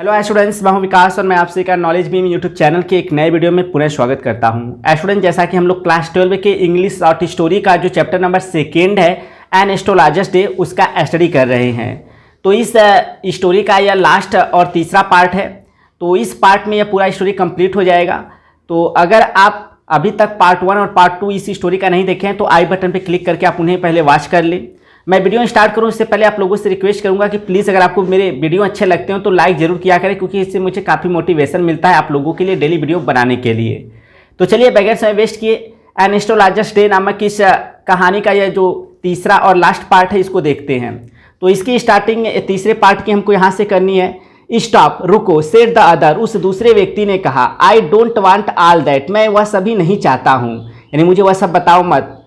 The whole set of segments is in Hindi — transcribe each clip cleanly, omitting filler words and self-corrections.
हेलो स्टूडेंट्स, मैं हूं विकास और मैं आपसे का नॉलेज बीम यूट्यूब चैनल के एक नए वीडियो में पुनः स्वागत करता हूं। स्टूडेंट, जैसा कि हम लोग क्लास 12 के इंग्लिश और स्टोरी का जो चैप्टर नंबर 2 है एन एस्ट्रोलॉजर्स डे, उसका स्टडी कर रहे हैं। तो इस स्टोरी का यह लास्ट और तीसरा पार्ट है। तो इस पार्ट में यह पूरा स्टोरी कंप्लीट हो जाएगा। तो अगर आप अभी तक पार्ट 1 और पार्ट 2 इस स्टोरी का नहीं देखे हैं तो आई बटन पर क्लिक करके आप उन्हें पहले वॉच कर लें। मैं वीडियो स्टार्ट करूं इससे पहले आप लोगों से रिक्वेस्ट करूंगा कि प्लीज़ अगर आपको मेरे वीडियो अच्छे लगते हो तो लाइक ज़रूर किया करें, क्योंकि इससे मुझे काफ़ी मोटिवेशन मिलता है आप लोगों के लिए डेली वीडियो बनाने के लिए। तो चलिए बगैर समय वेस्ट किए एन एस्ट्रोलॉजर्स डे नामक इस कहानी का यह जो तीसरा और लास्ट पार्ट है इसको देखते हैं। तो इसकी स्टार्टिंग तीसरे पार्ट की हमको यहाँ से करनी है। स्टॉप, रुको, सेड द अदर, उस दूसरे व्यक्ति ने कहा। आई डोंट वांट ऑल दैट, मैं वह सभी नहीं चाहता हूँ, यानी मुझे वह सब बताओ मत।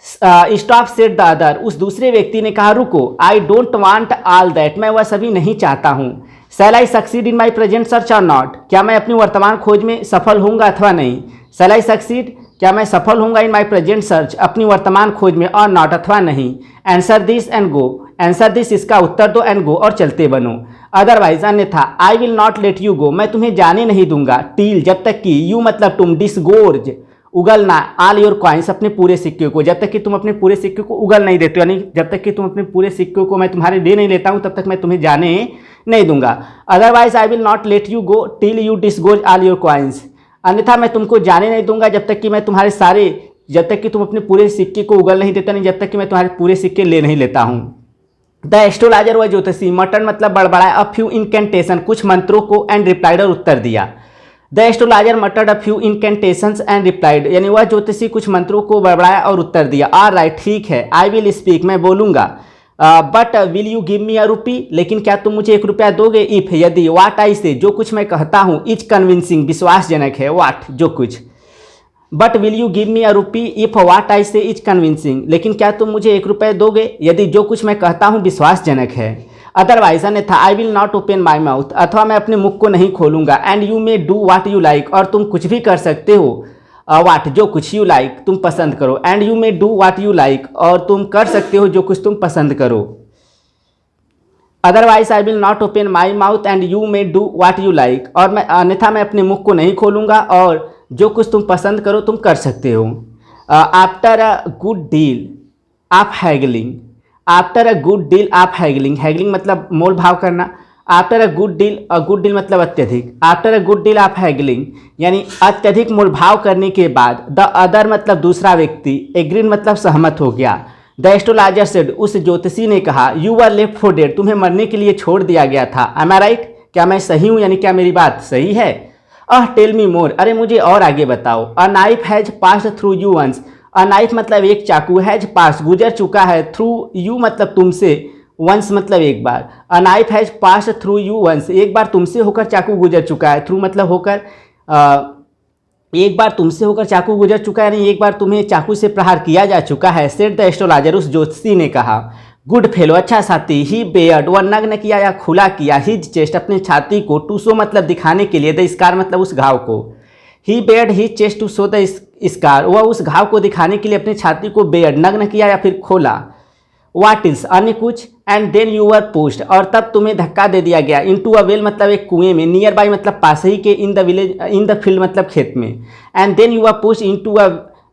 स्टॉप, सेड द अदर, उस दूसरे व्यक्ति ने कहा रुको। I don't want all that, मैं वह सभी नहीं चाहता हूँ। Shall I succeed in my present search और नॉट, क्या मैं अपनी वर्तमान खोज में सफल होऊंगा अथवा नहीं। शैल आई सक्सीड, क्या मैं सफल होऊंगा इन माई प्रेजेंट सर्च, अपनी वर्तमान खोज में, और नॉट अथवा नहीं। Answer this and go, answer this इसका उत्तर दो, एंड गो और चलते बनो। अदरवाइज अन्यथा, आई विल नॉट लेट यू गो, मैं तुम्हें जाने नहीं दूंगा। टील, जब तक कि, यू मतलब तुम, डिसगोर्ज उगलना, ऑल योर कॉइन्स, अपने पूरे सिक्के को, जब तक कि तुम अपने पूरे सिक्के को उगल नहीं देते हो, यानी जब तक कि तुम अपने पूरे सिक्के को मैं तुम्हारे दे नहीं लेता हूं तब तक मैं तुम्हें जाने नहीं दूंगा। Otherwise I will not let you go till you disgorge all your coins, अन्यथा मैं तुमको जाने नहीं दूंगा जब तक कि मैं तुम्हारे सारे, जब तक कि तुम अपने पूरे सिक्के को उगल नहीं देता, नहीं जब तक कि मैं तुम्हारे पूरे सिक्के ले नहीं लेता हूँ। द एस्ट्रोलॉजर व ज्योतिषी मटन मतलब बड़बड़ाया, अ फ्यू इनकेंटेशन, कुछ मंत्रों को, एंड रिप्लाइड और उत्तर दिया। The astrologer muttered a few incantations and replied, यानी वह ज्योतिषी कुछ मंत्रों को बड़बड़ाया और उत्तर दिया। ऑल राइट, ठीक है। आई विल स्पीक, मैं बोलूँगा। But will you give me a rupee, लेकिन क्या तुम मुझे 1 रुपया दोगे। इफ, यदि, वाट आई से, जो कुछ मैं कहता हूँ, इज कन्विंसिंग, विश्वासजनक है। वाट, जो कुछ। But will you give me a rupee if वाट आई से इज कन्विंसिंग, लेकिन क्या तुम मुझे 1 रुपये दोगे यदि जो कुछ मैं कहता हूँ विश्वासजनक है। अदरवाइज अन्यथा, आई will not open my mouth, अथवा मैं अपने मुख को नहीं खोलूंगा। And you may do what you like, और तुम कुछ भी कर सकते हो। वाट, जो कुछ, यू लाइक, तुम पसंद करो। And you may do what you like, और तुम कर सकते हो जो कुछ तुम पसंद करो। Otherwise I will not open my mouth and you may do what you like, और मैं अन्यथा मैं अपने मुख को नहीं खोलूंगा और जो कुछ तुम पसंद करो तुम कर सकते हो। After a good deal of haggling, after a good deal of haggling, haggling मतलब मोल भाव करना। आफ्टर अ गुड डील मतलब अत्यधिक। After a good deal of haggling, यानी अत्यधिक मोल भाव करने के बाद। द अदर मतलब दूसरा व्यक्ति, एग्रीड मतलब सहमत हो गया। द एस्ट्रोलॉजर सेड, उस ज्योतिषी ने कहा। You were left for dead, तुम्हें मरने के लिए छोड़ दिया गया था। एम आई राइट, क्या मैं सही हूँ, यानी क्या मेरी बात सही है। टेल मी मोर, अरे मुझे और आगे बताओ। A knife has passed through you once, a knife मतलब एक चाकू, हैज पास गुजर चुका है, थ्रू यू मतलब तुमसे, वंस मतलब एक बार। A knife has passed through you once, एक बार तुमसे होकर चाकू गुजर चुका है। थ्रू मतलब होकर, एक बार तुमसे होकर चाकू गुजर चुका है, यानी एक बार तुम्हें चाकू से प्रहार किया जा चुका है। सेड द एस्ट्रोलॉजर, उस ज्योतिषी ने कहा। गुड फेलो, अच्छा साथी। ही बेयर्ड, वह नग्न किया या खुला किया। हिज चेस्ट, अपने छाती को। टू शो मतलब दिखाने के लिए। द स्कार मतलब उस घाव को। He bared his chest to show the scar, वह उस घाव को दिखाने के लिए अपनी छाती को बेयर्ड नग्न किया या फिर खोला। वाट इल्स, अन्य कुछ। And then you were pushed, और तब तुम्हें धक्का दे दिया गया। इनटू अ वेल मतलब एक कुएं में। नियर बाई मतलब पास ही के। In the village, in the field मतलब खेत में। And then you were pushed into a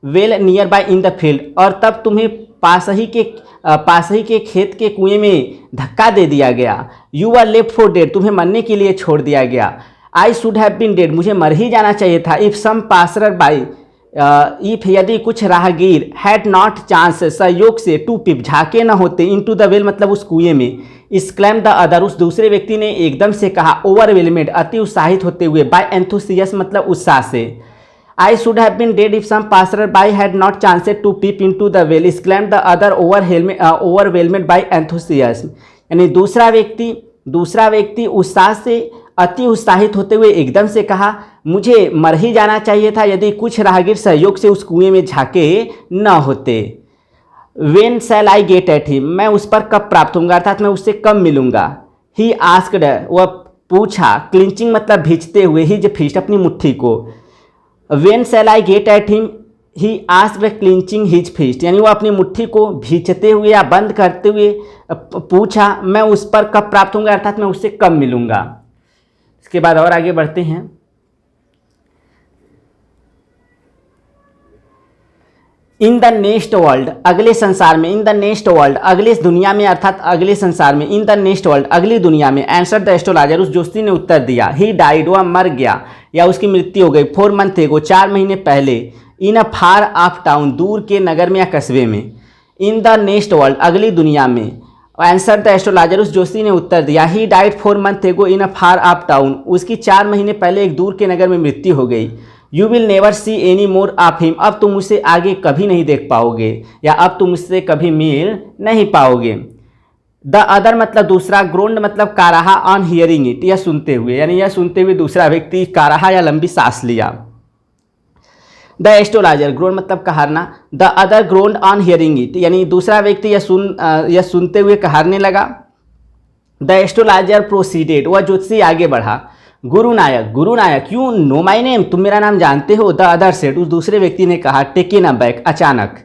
well nearby in the field, और तब तुम्हें पास ही के खेत के कुएं में धक्का दे दिया गया। You were left for dead, तुम्हें मरने के लिए छोड़ दिया गया। I should have been dead, मुझे मर ही जाना चाहिए था। If some passer by, if यदि कुछ राहगीर, हैड नॉट चांस सहयोग से, टू पिप झाके न होते, इनटू द वेल मतलब उस कुएं में। एक्सक्लेम द अदर, उस दूसरे व्यक्ति ने एकदम से कहा। ओवरवेलमेड अति उत्साहित होते हुए। बाय एंथुसियस मतलब उत्साह से। I should have been dead if some passer by had not chanced to peep into the well, exclaim the other overwhelmed by enthusiasm, यानी दूसरा व्यक्ति उत्साह से अति उत्साहित होते हुए एकदम से कहा, मुझे मर ही जाना चाहिए था यदि कुछ राहगीर सहयोग से उस कुएं में झाके न होते। When shall I get at him, मैं उस पर कब प्राप्त होऊंगा, अर्थात मैं उससे कब मिलूंगा। ही आस्क्ड, वह पूछा। क्लिंचिंग मतलब भींचते हुए। हिज फिस्ट, अपनी मुट्ठी को। When shall I get at him, he asked clenching his fist, यानी वो अपनी मुट्ठी को भींचते हुए या बंद करते हुए पूछा, मैं उस पर कब प्राप्त होऊंगा, अर्थात मैं उससे कब मिलूंगा। इसके बाद और आगे बढ़ते हैं। इन द नेक्स्ट वर्ल्ड, अगले संसार में, इन द नेक्स्ट वर्ल्ड, अगले दुनिया में, अर्थात अगले संसार में, इन द नेक्स्ट वर्ल्ड, अगली दुनिया में, आंसर द एस्ट्रोलॉजर, उस ज्योतिषी ने उत्तर दिया, ही डाइड, वह मर गया या उसकी मृत्यु हो गई, 4 मंथ एगो, 4 महीने पहले, इन अ फार ऑफ टाउन, दूर के नगर में या कस्बे में, इन द नेक्स्ट वर्ल्ड, अगली दुनिया में, आंसर द एस्ट्रोलॉजर, उस ज्योतिषी ने उत्तर दिया, ही डाइड 4 मंथ एगो इन अ फार ऑफ टाउन, उसकी 4 महीने पहले एक दूर के नगर में मृत्यु हो गई, you will never see any more of him, अब तुम उसे आगे कभी नहीं देख पाओगे या अब तुम उससे कभी मिल नहीं पाओगे। द अदर मतलब दूसरा, ग्रोन्ड मतलब काराहा, ऑन हियरिंग इट, यह सुनते हुए, यानी यह सुनते हुए दूसरा व्यक्ति काराहा या लंबी सांस लिया। द एस्ट्रोलॉजर, ग्रोन्ड मतलब कहारना, the other groaned on hearing it, यानी दूसरा व्यक्ति यह सुनते हुए कहारने लगा। द एस्ट्रोलॉजर प्रोसीडेड, वह ज्योतिषी आगे बढ़ा। गुरु नायक, गुरु Nayak, you know my name, तुम मेरा नाम जानते हो। द अदर सेड, उस दूसरे व्यक्ति ने कहा, टेकन अबैक, अचानक।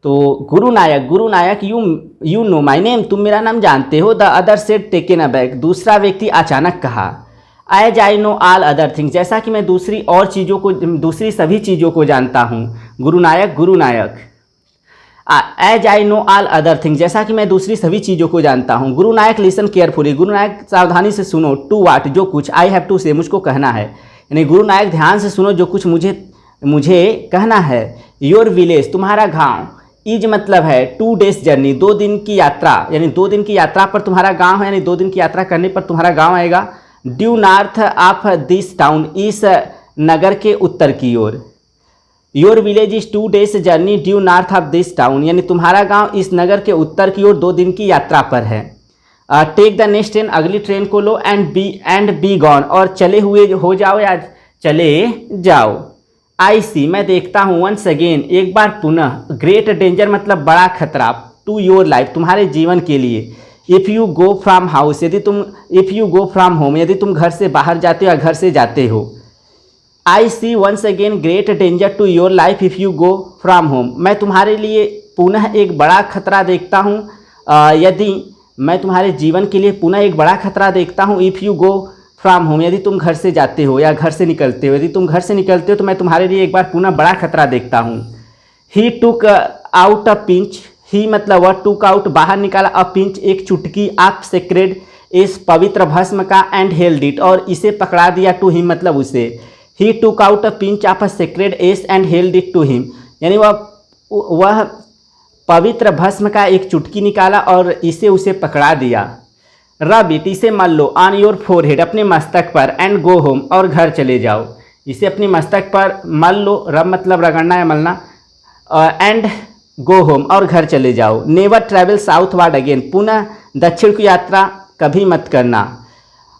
तो Guru Nayak, you know my name, तुम मेरा नाम जानते हो। The other said taken aback, दूसरा व्यक्ति अचानक कहा। As I know all other things, जैसा कि मैं दूसरी सभी चीज़ों को जानता हूँ। Guru Nayak, as I know all other things, जैसा कि मैं दूसरी सभी चीज़ों को जानता हूँ। गुरु नायक लिसन केयरफुली, गुरु नायक सावधानी से सुनो। टू वाट, जो कुछ, आई हैव टू से, मुझको कहना है, यानी गुरु नायक ध्यान से सुनो जो कुछ मुझे कहना है। योर विलेज, तुम्हारा गांव, इज मतलब है 2 days जर्नी, 2 दिन की यात्रा, यानी 2 दिन की यात्रा पर तुम्हारा गांव है, यानी 2 दिन की यात्रा करने पर तुम्हारा गांव आएगा। Due north of this town, इस नगर के उत्तर की ओर। Your village is 2 days journey due north of this town, यानी तुम्हारा गांव इस नगर के उत्तर की ओर 2 दिन की यात्रा पर है। टेक द नेक्स्ट ट्रेन, अगली ट्रेन को लो। एंड बी गॉन, और चले हुए हो जाओ या चले जाओ। आई सी, मैं देखता हूँ। वंस अगेन, एक बार पुनः। ग्रेट डेंजर मतलब बड़ा खतरा। टू योर लाइफ, तुम्हारे जीवन के लिए। If you go from house, if you go from home, यदि तुम घर से बाहर जाते हो या घर से जाते हो। I see once again great danger to your life if you go from home, मैं तुम्हारे लिए पुनः एक बड़ा खतरा देखता हूँ यदि मैं तुम्हारे जीवन के लिए पुनः एक बड़ा खतरा देखता हूँ। If you go from home, यदि तुम घर से जाते हो या घर से निकलते हो, यदि तुम घर से निकलते हो तो मैं तुम्हारे लिए एक बार पुनः बड़ा खतरा देखता हूँ। ही टुक आउट अ पिंच, ही मतलब वह टुक आउट बाहर निकाला, अ पिंच एक चुटकी, ऑफ सेक्रेड इस पवित्र भस्म का, एंड हेल्ड इट और इसे पकड़ा दिया, टू हिम मतलब उसे। He took out a pinch of a sacred ash and held it to him, यानी वह पवित्र भस्म का एक चुटकी निकाला और इसे उसे पकड़ा दिया। रब इट, इसे मल लो, ऑन योर फोरहेड, अपने मस्तक पर, एंड गो होम और घर चले जाओ। इसे अपने मस्तक पर मल लो, रब मतलब रगड़ना या मलना, एंड गो होम और घर चले जाओ। नेवर ट्रैवल साउथवर्ड अगेन, पुनः दक्षिण की यात्रा कभी मत करना।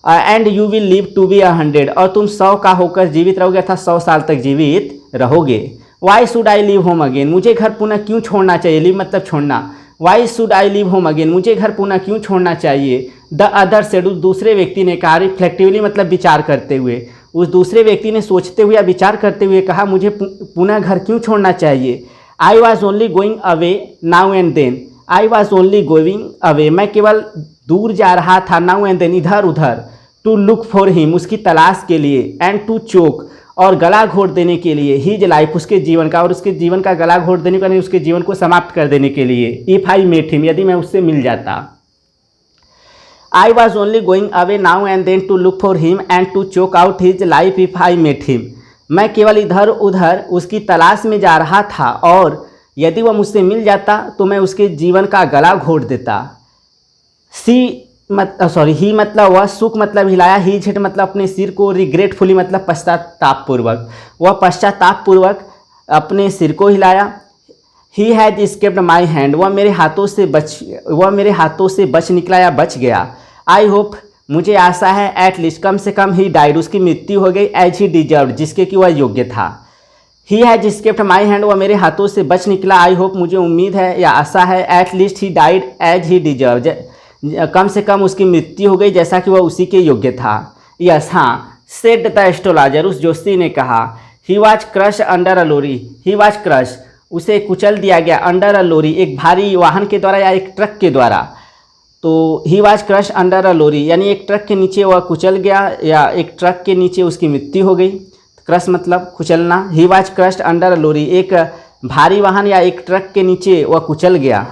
And you will live to be 100, और तुम 100 का होकर जीवित रहोगे, अर्थात 100 साल तक जीवित रहोगे। Why should I live home again, मुझे घर पुनः क्यों छोड़ना चाहिए, लिव मतलब छोड़ना। Why should I live home again, मुझे घर पुनः क्यों छोड़ना चाहिए। द अदर सेड, उस दूसरे व्यक्ति ने कहा, रिफ्लेक्टिवली मतलब विचार करते हुए, उस दूसरे व्यक्ति ने सोचते हुए या विचार करते हुए कहा, मुझे पुनः घर क्यों छोड़ना चाहिए। I was only going away now and then, I was only going away, मैं केवल दूर जा रहा था, नाउ एंड देन इधर उधर, टू लुक फॉर हिम उसकी तलाश के लिए, एंड टू चोक और गला घोट देने के लिए, हीज लाइफ उसके जीवन का, और उसके जीवन का गला घोट देने का नहीं, उसके जीवन को समाप्त कर देने के लिए। इफ़ आई मेट हिम, यदि मैं उससे मिल जाता। I was only going away now and then to look for him and to choke out his life if I met him, मैं केवल इधर उधर उसकी तलाश में जा रहा था और यदि वह मुझसे मिल जाता तो मैं उसके जीवन का गला घोट देता। ही मतलब वह, सुख मतलब हिलाया, ही झिट मतलब अपने सिर को, रिग्रेटफुली मतलब पश्चातापपूर्वक, वह पश्चातापपूर्वक अपने सिर को हिलाया। He has escaped my hand, वह मेरे हाथों से बच निकला या बच गया। आई होप, मुझे आशा है, एटलीस्ट कम से कम, ही डाइड उसकी मृत्यु हो गई, एज ही डिजर्व जिसके कि वह योग्य था। He has escaped my hand, वह मेरे हाथों से बच निकला। आई होप, मुझे उम्मीद है या आशा है, at least he died as he deserve, कम से कम उसकी मृत्यु हो गई जैसा कि वह उसी के योग्य था। यस हाँ, सेड द एस्ट्रोलॉजर, उस ज्योतिषी ने कहा। He was crush under a lorry, he was crush उसे कुचल दिया गया, अंडर अ लोरी एक भारी वाहन के द्वारा या एक ट्रक के द्वारा। तो he was crush under a lorry, यानी एक ट्रक के नीचे वह कुचल गया या एक ट्रक के नीचे उसकी मृत्यु हो गई। क्रश मतलब कुचलना। He was crushed under a lorry, एक भारी वाहन या एक ट्रक के नीचे वह कुचल गया।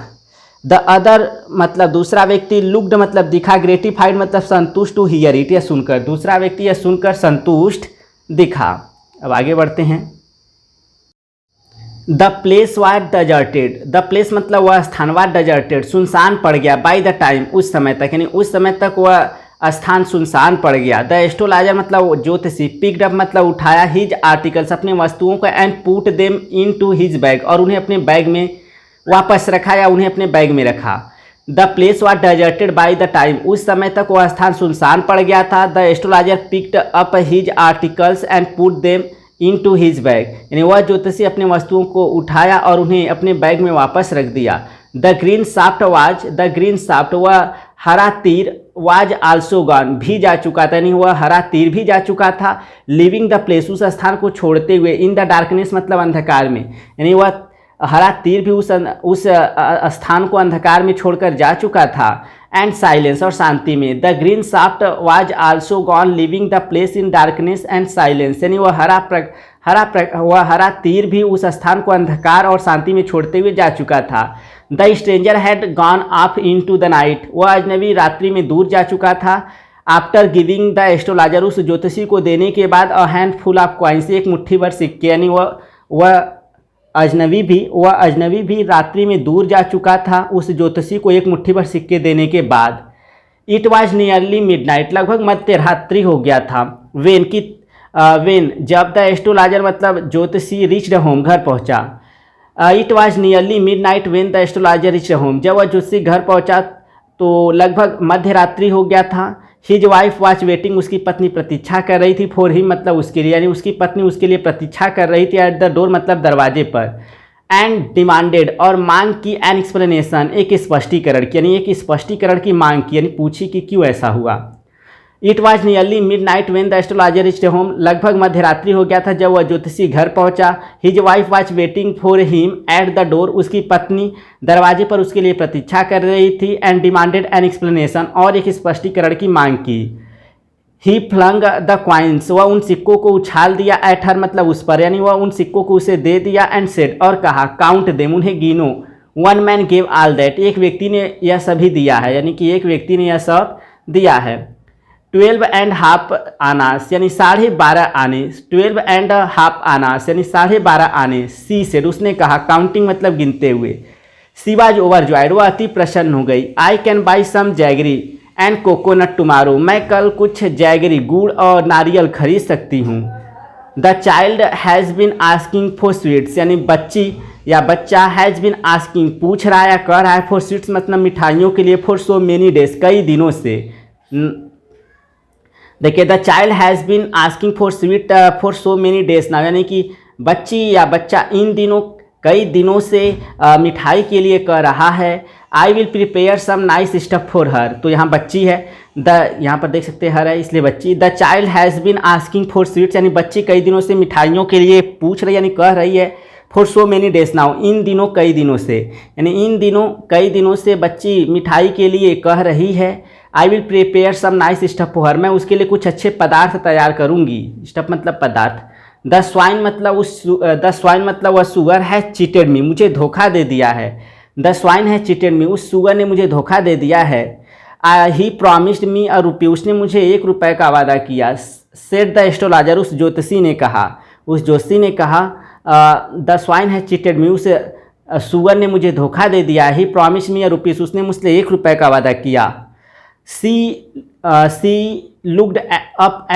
द अदर मतलब दूसरा व्यक्ति, लुक्ड मतलब दिखा, ग्रेटिफाइड मतलब संतुष्ट, टू हियर इट या सुनकर, दूसरा व्यक्ति यह सुनकर संतुष्ट दिखा। अब आगे बढ़ते हैं। The place was deserted, the place मतलब वह स्थान, वाज डेजर्टेड सुनसान पड़ गया, बाय द टाइम उस समय तक, यानी उस समय तक वह स्थान सुनसान पड़ गया। द एस्ट्रोलॉजर मतलब ज्योतिषी, पिक्ड अप मतलब उठाया, हिज आर्टिकल्स अपने वस्तुओं को, and put them into his bag और उन्हें अपने बैग में वापस रखा या उन्हें अपने बैग में रखा। The place was deserted by the time, उस समय तक वह स्थान सुनसान पड़ गया था। The astrologer picked up his articles and put them into his bag, यानी वह ज्योतिषी अपने वस्तुओं को उठाया और उन्हें अपने बैग में वापस रख दिया। The green shaft was, the green shaft वह हरा तीर, वाज आल्सो गॉन भी जा चुका था, यानी वह हरा तीर भी जा चुका था। लिविंग द प्लेस उस स्थान को छोड़ते हुए, इन द डार्कनेस मतलब अंधकार में, यानी वह हरा तीर भी उस स्थान को अंधकार में छोड़कर जा चुका था। एंड साइलेंस और शांति में, the green shaft was also gone living the place in darkness and silence, यानी वह हरा तीर भी उस स्थान को अंधकार और शांति में छोड़ते हुए जा चुका था। The stranger had gone off into the night, वह अजनबी रात्रि में दूर जा चुका था। आफ्टर गिविंग द एस्ट्रोलॉजर उस ज्योतिषी को देने के बाद, a hand full of coins एक मुट्ठी भर सिक्के, यानी वह अजनबी भी रात्रि में दूर जा चुका था उस ज्योतिषी को एक मुट्ठी भर सिक्के देने के बाद। इट वाज नियरली मिडनाइट लगभग मध्य रात्रि हो गया था। वेन जब द एस्ट्रोलॉजर मतलब ज्योतिषी रिच्ड होम घर पहुंचा। It was nearly midnight when the astrologer reached home, जब वह ज्योतिषी घर पहुंचा तो लगभग मध्य रात्रि हो गया था। हिज वाइफ वाज वेटिंग, उसकी पत्नी प्रतीक्षा कर रही थी, फॉर हिम मतलब उसके लिए, यानी उसकी पत्नी उसके लिए प्रतीक्षा कर रही थी। एट द डोर मतलब दरवाजे पर। एंड डिमांडेड और मांग की, एन एक्सप्लेनेशन एक स्पष्टीकरण की, यानी एक स्पष्टीकरण की मांग की, यानी पूछी कि क्यों ऐसा हुआ। It was nearly midnight when the astrologer reached home, लगभग मध्यरात्रि हो गया था जब वह ज्योतिषी घर पहुंचा। His wife was waiting for him at the door, उसकी पत्नी दरवाजे पर उसके लिए प्रतीक्षा कर रही थी। एंड डिमांडेड एन एक्सप्लेनेशन और एक स्पष्टीकरण की मांग की। ही फ्लंग द क्वाइंस, वह उन सिक्कों को उछाल दिया। एट हर मतलब उस पर, यानी वह उन सिक्कों को उसे दे दिया। एंड सेड और कहा, काउंट देम उन्हें गिनो। One man gave all that, एक व्यक्ति ने यह सभी दिया है, यानी कि एक व्यक्ति ने यह सब दिया है। 12 एंड हाफ आनास, यानी 12.5 आने। 12 एंड हाफ आनास यानी 12.5 आने। सी सेड, उसने कहा, काउंटिंग मतलब गिनते हुए। सी वाज ओवरजॉयड, वह अति प्रसन्न हो गई। I can buy some jaggery and coconut tomorrow, मैं कल कुछ जैगरी गुड़ और नारियल खरीद सकती हूँ। The child has been asking for sweets, यानी बच्ची या बच्चा हैज़ बिन आस्किंग पूछ रहा है या कह रहा है, फॉर स्वीट्स मतलब मिठाइयों के लिए, फॉर सो मेनी डेज कई दिनों से। देखिए, the child has been asking for sweet for so many days now, यानी कि बच्ची या बच्चा इन दिनों कई दिनों से मिठाई के लिए कह रहा है। I will prepare some nice stuff for her, तो यहाँ बच्ची है, यहाँ पर देख सकते हैं हर है इसलिए बच्ची। The child has been asking for sweets, यानी बच्ची कई दिनों से मिठाइयों के लिए पूछ रही यानी कह रही है। For so many days now, इन दिनों कई दिनों से, यानी इन दिनों कई दिनों से बच्ची मिठाई के लिए कह रही है। I will prepare some nice stuff for her, मैं उसके लिए कुछ अच्छे पदार्थ तैयार करूँगी। स्टफ मतलब पदार्थ। द स्वाइन मतलब वह सुअर है चीटेड मी, मुझे धोखा दे दिया है। द स्वाइन है चीटेड मी, उस सुअर ने मुझे धोखा दे दिया है। ही प्रॉमिस्ड मी अ रुपी, उसने मुझे ₹1 का वादा किया। सेड द एस्ट्रोलॉजर, उस ज्योतिषी ने कहा, द स्वाइन है चीटेड मी, उस सुअर ने मुझे धोखा दे दिया। He promised me a rupees, उसने मुझसे ₹1 का वादा किया। सी लुक्ड अप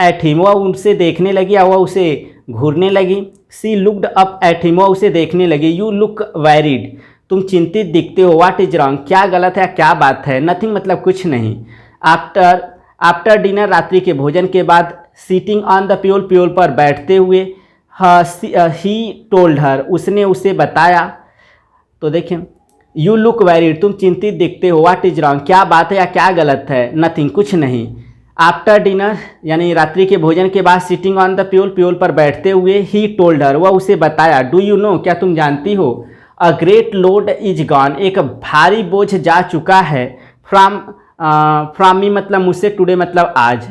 एट हिम, वह उनसे देखने लगी या वह उसे घूरने लगी। सी लुक्ड अप एट हिम, वह उसे देखने लगी। यू लुक वैरिड, तुम चिंतित दिखते हो। व्हाट इज रॉन्ग, क्या गलत है, क्या बात है। नथिंग मतलब कुछ नहीं। आफ्टर डिनर, रात्रि के भोजन के बाद। सीटिंग ऑन द प्योल, प्योल पर बैठते हुए। ही टोल्ड हर, उसने उसे बताया। तो देखें, यू लुक वैरिड, तुम चिंतित दिखते हो। व्हाट इज रॉन्ग, क्या बात है या क्या गलत है। नथिंग, कुछ नहीं। आफ्टर डिनर यानी रात्रि के भोजन के बाद। सिटिंग ऑन द प्योल, प्योल पर बैठते हुए। ही टोल्ड हर, वह उसे बताया। डू यू नो, क्या तुम जानती हो। अ ग्रेट लोड इज गॉन, एक भारी बोझ जा चुका है, फ्रॉम मी मतलब मुझसे, टुडे मतलब आज।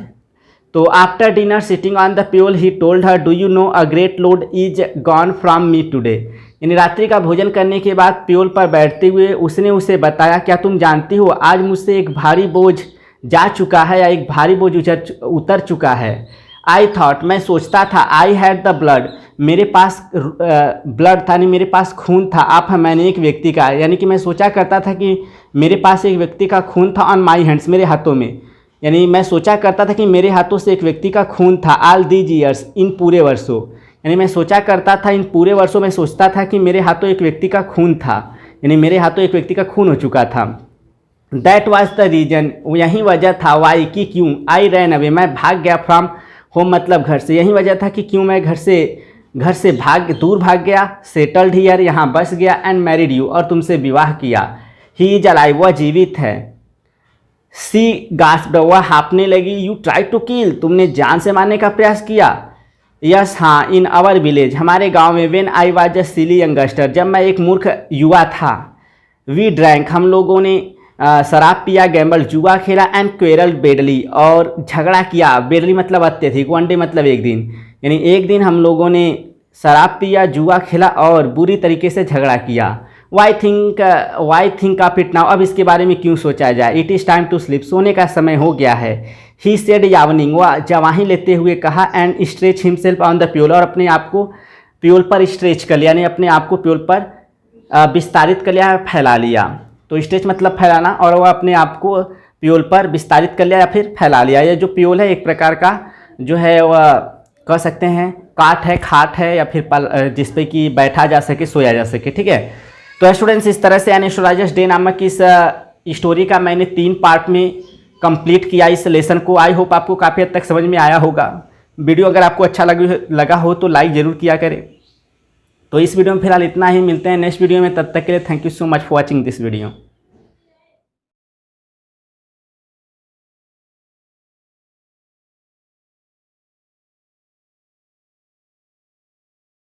तो after dinner sitting on the pyol he told her, do you know a great load is gone from me today. यानी रात्रि का भोजन करने के बाद प्योल पर बैठते हुए उसने उसे बताया, क्या तुम जानती हो आज मुझसे एक भारी बोझ जा चुका है या एक भारी बोझ उतर चुका है। आई थॉट, मैं सोचता था, आई हैड द ब्लड, मेरे पास ब्लड था, यानी मेरे पास खून था, आप मैंने एक व्यक्ति का, यानी कि मैं सोचा करता था कि मेरे पास एक व्यक्ति का खून था, ऑन माई हैंड्स, मेरे हाथों में, यानी मैं सोचा करता था कि मेरे हाथों से एक व्यक्ति का खून था, ऑल दीज ईयर्स, इन पूरे वर्षों, यानी मैं सोचा करता था इन पूरे वर्षों में सोचता था कि मेरे हाथों एक व्यक्ति का खून था, यानी मेरे हाथों एक व्यक्ति का खून हो चुका था। दैट वॉज द रीजन, यही वजह था, वाई कि क्यों, आई रैन अवे, मैं भाग गया, फ्रॉम होम मतलब घर से, यही वजह था कि क्यों मैं घर से दूर भाग गया, सेटल्ड हियर, यहाँ बस गया, एंड मैरिड यू, और तुमसे विवाह किया। ही इज अलाइव, वह जीवित है। सी गास्प्ड, वह हाँफने लगी। यू ट्राई टू किल, तुमने जान से मारने का प्रयास किया। यस हाँ, इन आवर विलेज, हमारे गांव में, when I was a silly youngster, जब मैं एक मूर्ख युवा था। वी ड्रैंक, हम लोगों ने शराब पिया, गैम्बल जुआ खेला, एंड क्वेरल बेडली, और झगड़ा किया, बेडली मतलब अत्यधिक, वन डे मतलब एक दिन, यानी एक दिन हम लोगों ने शराब पिया, जुआ खेला और बुरी तरीके से झगड़ा किया। Why think of it now, अब इसके बारे में क्यों सोचा जाए। It is time to sleep, सोने का समय हो गया है। ही सेड यावनिंग, वह जवाही लेते हुए कहा, and stretch himself on the pyol, और अपने आप को प्योल पर स्ट्रेच कर लिया, यानी अपने आप को प्योल पर विस्तारित कर लिया, फैला लिया। तो स्ट्रेच मतलब फैलाना, और वह अपने आप को प्योल पर विस्तारित कर लिया या फिर फैला लिया। यह जो प्योल है एक प्रकार का जो है वह कह सकते हैं काट है, खाट है, या फिर जिस पे कि बैठा जा सके, सोया जा सके, ठीक है। तो स्टूडेंट्स, इस तरह से एन एस्ट्रोलॉजर्स डे नामक इस स्टोरी का मैंने 3 पार्ट में कंप्लीट किया इस लेसन को। आई होप आपको काफ़ी हद तक समझ में आया होगा। वीडियो अगर आपको अच्छा लगा हो तो लाइक ज़रूर किया करें। तो इस वीडियो में फिलहाल इतना ही, मिलते हैं नेक्स्ट वीडियो में, तब तक के लिए thank you so much for watching this video.